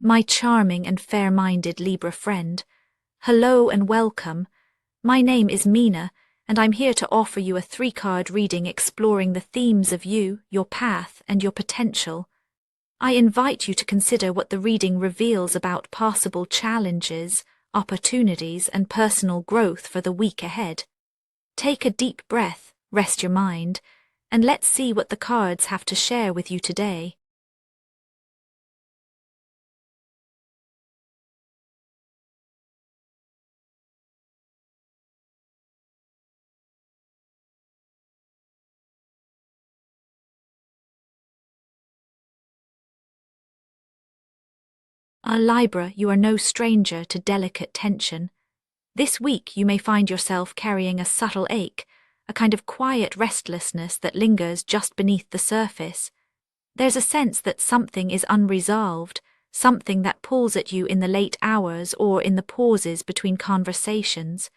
My charming and fair-minded Libra friend, hello and welcome. My name is Mina, and I'm here to offer you a 3-card reading exploring the themes of you, your path, and your potential. I invite you to consider what the reading reveals about possible challenges, opportunities, and personal growth for the week ahead. Take a deep breath, rest your mind, and let's see what the cards have to share with you today. Libra, you are no stranger to delicate tension. This week you may find yourself carrying a subtle ache, a kind of quiet restlessness that lingers just beneath the surface. There's a sense that something is unresolved, something that pulls at you in the late hours or in the pauses between conversations.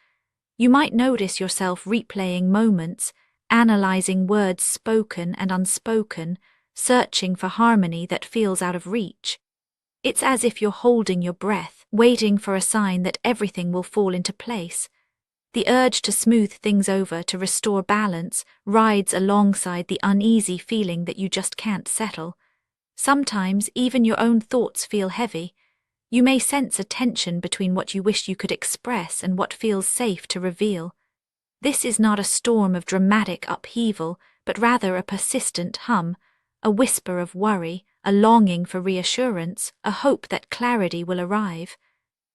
You might notice yourself replaying moments, analyzing words spoken and unspoken, searching for harmony that feels out of reach. It's as if you're holding your breath, waiting for a sign that everything will fall into place. The urge to smooth things over, to restore balance, rides alongside the uneasy feeling that you just can't settle. Sometimes even your own thoughts feel heavy. You may sense a tension between what you wish you could express and what feels safe to reveal. This is not a storm of dramatic upheaval, but rather a persistent hum, a whisper of worry, a longing for reassurance, a hope that clarity will arrive.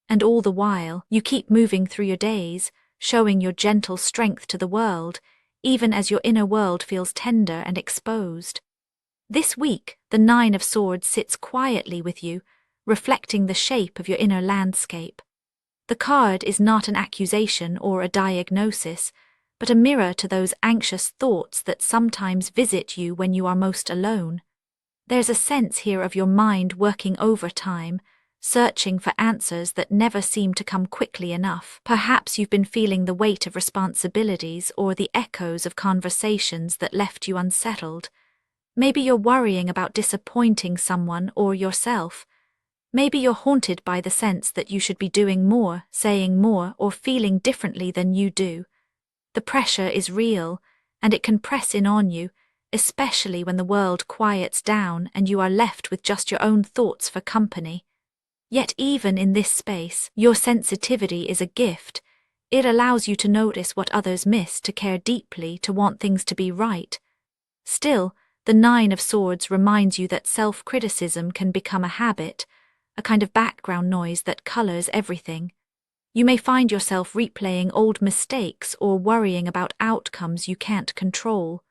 And all the while, you keep moving through your days, showing your gentle strength to the world, even as your inner world feels tender and exposed. This week, the 9 of Swords sits quietly with you, reflecting the shape of your inner landscape. The card is not an accusation or a diagnosis, but a mirror to those anxious thoughts that sometimes visit you when you are most alone. There's a sense here of your mind working overtime, searching for answers that never seem to come quickly enough. Perhaps you've been feeling the weight of responsibilities or the echoes of conversations that left you unsettled. Maybe you're worrying about disappointing someone or yourself. Maybe you're haunted by the sense that you should be doing more, saying more, or feeling differently than you do. The pressure is real, and it can press in on you, especially when the world quiets down and you are left with just your own thoughts for company. Yet even in this space, your sensitivity is a gift. It allows you to notice what others miss, to care deeply, to want things to be right. Still, the 9 of Swords reminds you that self-criticism can become a habit, a kind of background noise that colors everything. You may find yourself replaying old mistakes or worrying about outcomes you can't control.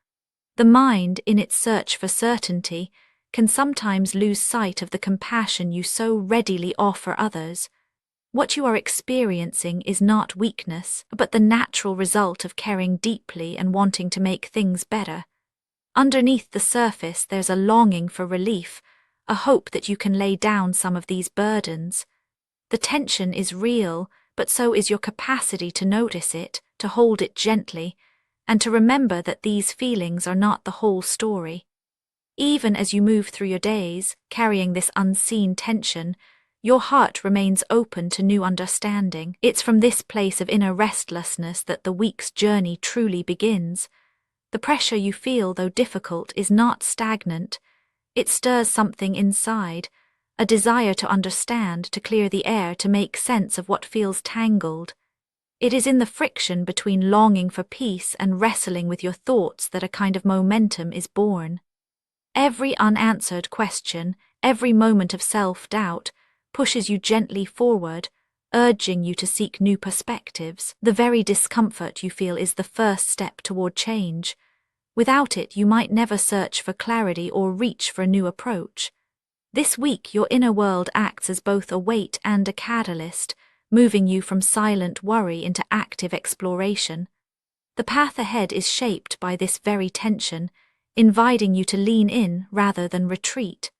The mind, in its search for certainty, can sometimes lose sight of the compassion you so readily offer others. What you are experiencing is not weakness, but the natural result of caring deeply and wanting to make things better. Underneath the surface, there's a longing for relief, a hope that you can lay down some of these burdens. The tension is real, but so is your capacity to notice it, to hold it gently, and to remember that these feelings are not the whole story. Even as you move through your days, carrying this unseen tension, your heart remains open to new understanding. It's from this place of inner restlessness that the week's journey truly begins. The pressure you feel, though difficult, is not stagnant. It stirs something inside, a desire to understand, to clear the air, to make sense of what feels tangled. It is in the friction between longing for peace and wrestling with your thoughts that a kind of momentum is born. Every unanswered question, every moment of self-doubt, pushes you gently forward, urging you to seek new perspectives. The very discomfort you feel is the first step toward change. Without it, you might never search for clarity or reach for a new approach. This week, your inner world acts as both a weight and a catalyst, moving you from silent worry into active exploration. The path ahead is shaped by this very tension, inviting you to lean in rather than retreat.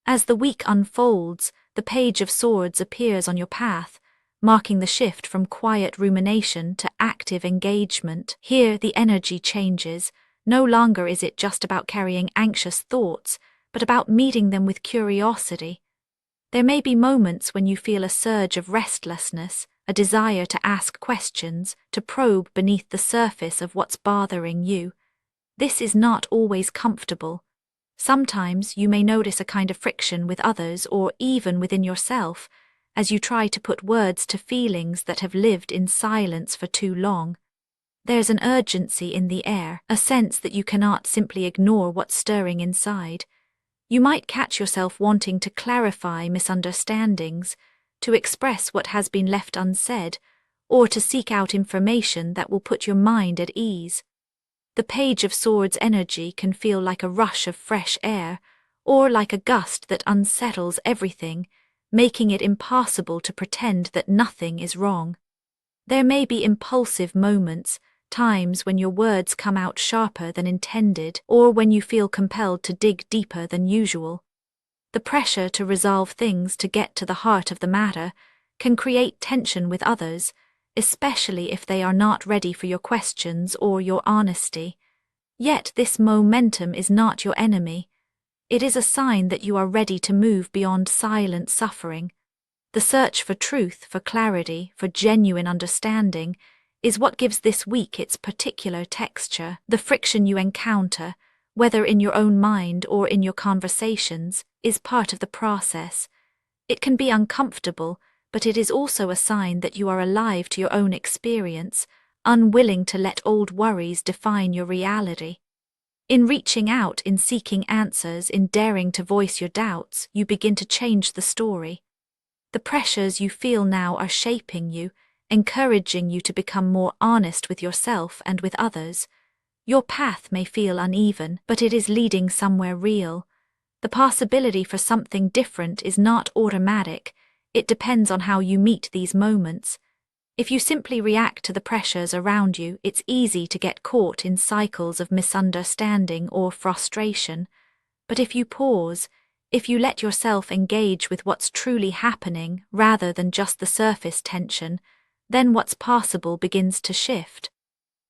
As the week unfolds, the Page of Swords appears on your path, marking the shift from quiet rumination to active engagement. Here, the energy changes. No longer is it just about carrying anxious thoughts, but about meeting them with curiosity. There may be moments when you feel a surge of restlessness, a desire to ask questions, to probe beneath the surface of what's bothering you. This is not always comfortable. Sometimes you may notice a kind of friction with others or even within yourself as you try to put words to feelings that have lived in silence for too long. There's an urgency in the air, a sense that you cannot simply ignore what's stirring inside. You might catch yourself wanting to clarify misunderstandings, to express what has been left unsaid, or to seek out information that will put your mind at ease. The Page of Swords energy can feel like a rush of fresh air, or like a gust that unsettles everything, making it impossible to pretend that nothing is wrong. There may be impulsive moments, times when your words come out sharper than intended, or when you feel compelled to dig deeper than usual. The pressure to resolve things to get to the heart of the matter can create tension with others, especially if they are not ready for your questions or your honesty. Yet this momentum is not your enemy. It is a sign that you are ready to move beyond silent suffering. The search for truth, for clarity, for genuine understanding is what gives this week its particular texture. The friction you encounter, whether in your own mind or in your conversations, is part of the process. It can be uncomfortable, but it is also a sign that you are alive to your own experience, unwilling to let old worries define your reality. In reaching out, in seeking answers, in daring to voice your doubts, you begin to change the story. The pressures you feel now are shaping you, encouraging you to become more honest with yourself and with others. Your path may feel uneven, but it is leading somewhere real. The possibility for something different is not automatic. It depends on how you meet these moments. If you simply react to the pressures around you, it's easy to get caught in cycles of misunderstanding or frustration. But if you pause, if you let yourself engage with what's truly happening rather than just the surface tension, then what's possible begins to shift.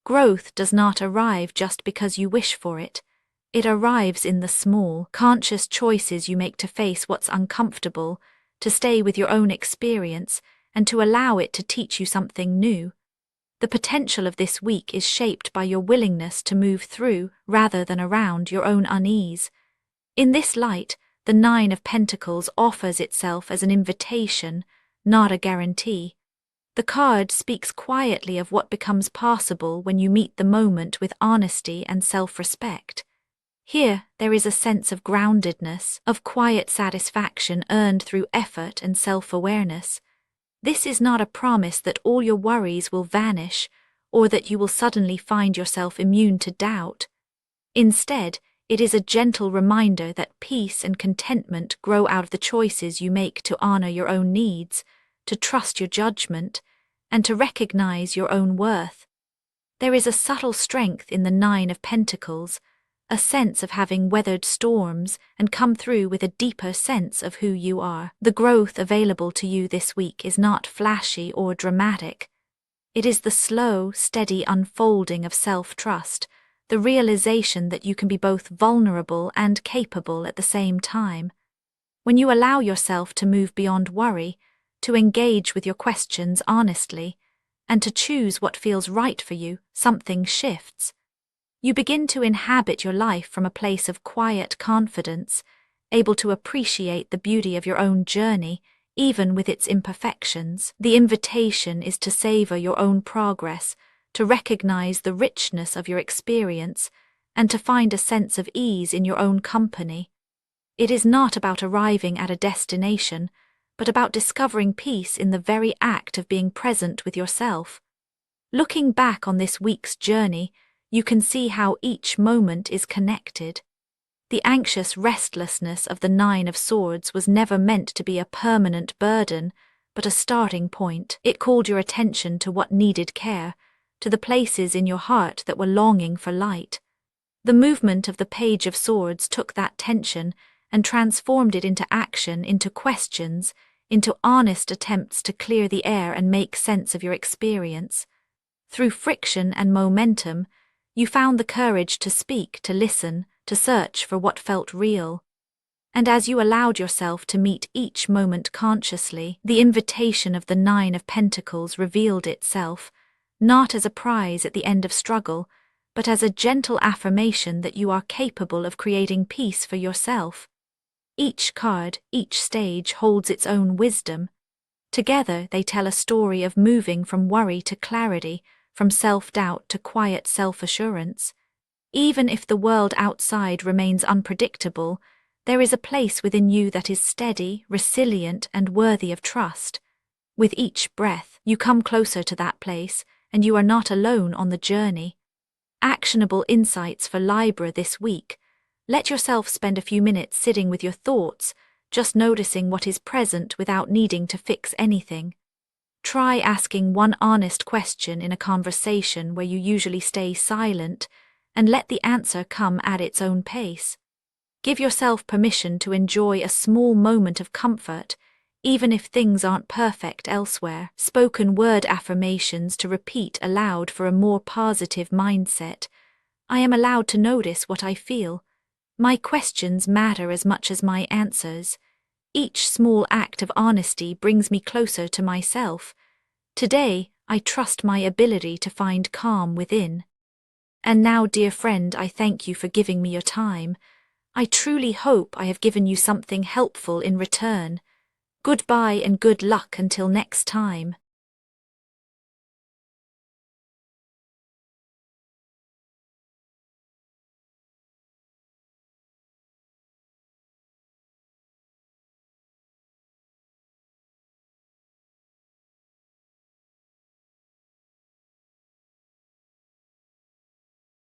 Growth does not arrive just because you wish for it. It arrives in the small, conscious choices you make to face what's uncomfortable, to stay with your own experience, and to allow it to teach you something new. The potential of this week is shaped by your willingness to move through, rather than around, your own unease. In this light, the Nine of Pentacles offers itself as an invitation, not a guarantee. The card speaks quietly of what becomes possible when you meet the moment with honesty and self-respect. Here, there is a sense of groundedness, of quiet satisfaction earned through effort and self-awareness. This is not a promise that all your worries will vanish, or that you will suddenly find yourself immune to doubt. Instead, it is a gentle reminder that peace and contentment grow out of the choices you make to honor your own needs, to trust your judgment, and to recognize your own worth. There is a subtle strength in the Nine of Pentacles, a sense of having weathered storms and come through with a deeper sense of who you are. The growth available to you this week is not flashy or dramatic. It is the slow, steady unfolding of self-trust, the realization that you can be both vulnerable and capable at the same time. When you allow yourself to move beyond worry, to engage with your questions honestly, and to choose what feels right for you, something shifts. You begin to inhabit your life from a place of quiet confidence, able to appreciate the beauty of your own journey, even with its imperfections. The invitation is to savor your own progress, to recognize the richness of your experience, and to find a sense of ease in your own company. It is not about arriving at a destination, but about discovering peace in the very act of being present with yourself. Looking back on this week's journey, you can see how each moment is connected. The anxious restlessness of the Nine of Swords was never meant to be a permanent burden, but a starting point. It called your attention to what needed care, to the places in your heart that were longing for light. The movement of the Page of Swords took that tension and transformed it into action, into questions, into honest attempts to clear the air and make sense of your experience. Through friction and momentum, you found the courage to speak, to listen, to search for what felt real. And as you allowed yourself to meet each moment consciously, the invitation of the Nine of Pentacles revealed itself, not as a prize at the end of struggle, but as a gentle affirmation that you are capable of creating peace for yourself. Each card, each stage holds its own wisdom. Together they tell a story of moving from worry to clarity, from self-doubt to quiet self-assurance. Even if the world outside remains unpredictable, there is a place within you that is steady, resilient, and worthy of trust. With each breath, you come closer to that place, and you are not alone on the journey. Actionable insights for Libra this week. Let yourself spend a few minutes sitting with your thoughts, just noticing what is present without needing to fix anything. Try asking one honest question in a conversation where you usually stay silent, and let the answer come at its own pace. Give yourself permission to enjoy a small moment of comfort, even if things aren't perfect elsewhere. Spoken word affirmations to repeat aloud for a more positive mindset. I am allowed to notice what I feel. My questions matter as much as my answers. Each small act of honesty brings me closer to myself. Today, I trust my ability to find calm within. And now, dear friend, I thank you for giving me your time. I truly hope I have given you something helpful in return. Goodbye and good luck until next time.